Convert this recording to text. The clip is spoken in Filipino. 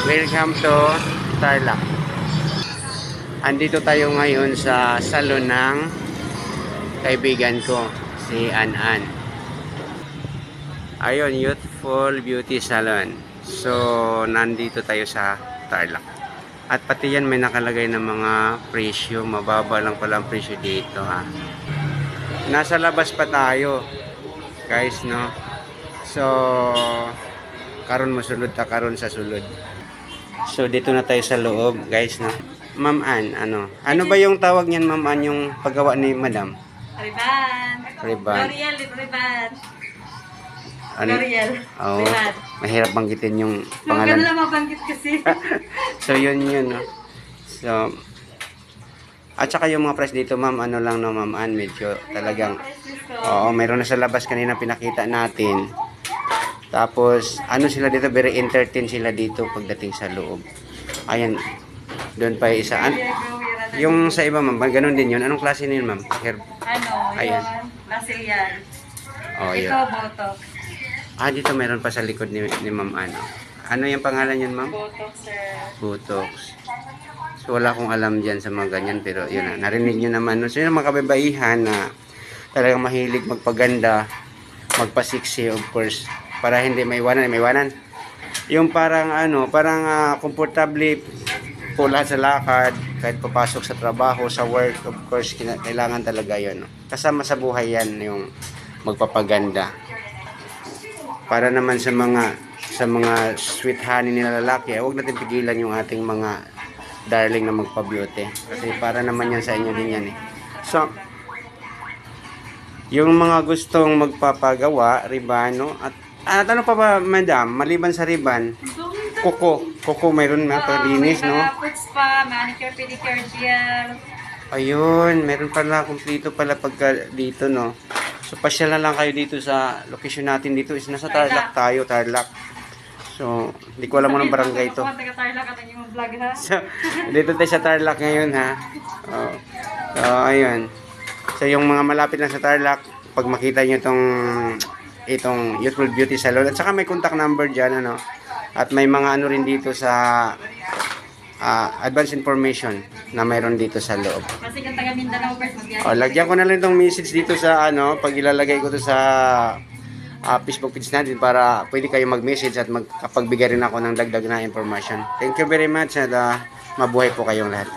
Welcome to Tarlac. Andito tayo ngayon sa salon ng kaibigan ko, si An-An. Ayun, Youthful Beauty Salon. So, nandito tayo sa Tarlac. At pati yan may nakalagay ng mga presyo. Mababa lang pala ang presyo dito, ha. Nasa labas pa tayo, guys, no? So, karon masulod ta karon sa sulod. So dito na tayo sa loob, guys, no. Ma'am Ann, ano ba yung tawag niyan, Ma'am Ann, yung paggawa ni Madam? Riban. Riban. L'Oreal, Riban. Ano? L'Oreal. Oo. Riban. Mahirap banggitin yung Huwag ka pangalan. na lang mabanggit kasi. So yun, no. So at saka yung mga price dito, Ma'am, ano lang, no, Ma'am Ann, medyo talagang oo, mayroon na sa labas kanina pinakita natin. Tapos, ano sila dito, very entertain sila dito pagdating sa loob. Ayan, doon pa yung isa. Yung sa iba, ma'am, ganun din yun. Anong klase nyo, ma'am? Ayan. Brazilian. Oh, Ito, yeah. Botox. Dito meron pa sa likod ni ma'am, ano yung pangalan yan, ma'am? Botox, sir. Botox. So, wala akong alam dyan sa mga ganyan, pero yun na, narinig nyo naman. So, yun ang mga kababaihan na talagang mahilig magpaganda, magpasiksi, of course, para hindi maiwanan. Yung parang komportable po lahat sa lakad, kahit papasok sa trabaho, sa work, of course, kailangan talaga yun. No? Kasama sa buhay yan, yung magpapaganda. Para naman sa mga sweet honey nila lalaki, huwag natin pigilan yung ating mga darling na magpa-beauty. Kasi para naman yan sa inyo din yan, eh. So, yung mga gustong magpapagawa, ribano, at ano pa ba, madam, maliban sa riban, kuko mayroon na paglinis, no? Foot spa, manicure, pedicure, gel. Ayun, meron pala, kumplito pala pagka dito, no? So, pasyal na lang kayo dito sa location natin dito is nasa Tarlac tayo, Tarlac. So, hindi ko alam mo ng barangay to. So, dito tayo sa Tarlac ngayon, ha? Oh. So, ayun. So, yung mga malapit na sa Tarlac, pag makita nyo itong Youthful Beauty Salon, at saka may contact number dyan, at may mga rin dito sa advance information na mayroon dito sa loob. Kasi kung taga Mindanao, Lagyan ko na lang itong message dito sa pag ilalagay ko to sa Facebook page natin para pwede kayo mag-message at magkapagbigay rin ako ng dagdag na information. Thank you very much at mabuhay po kayong lahat.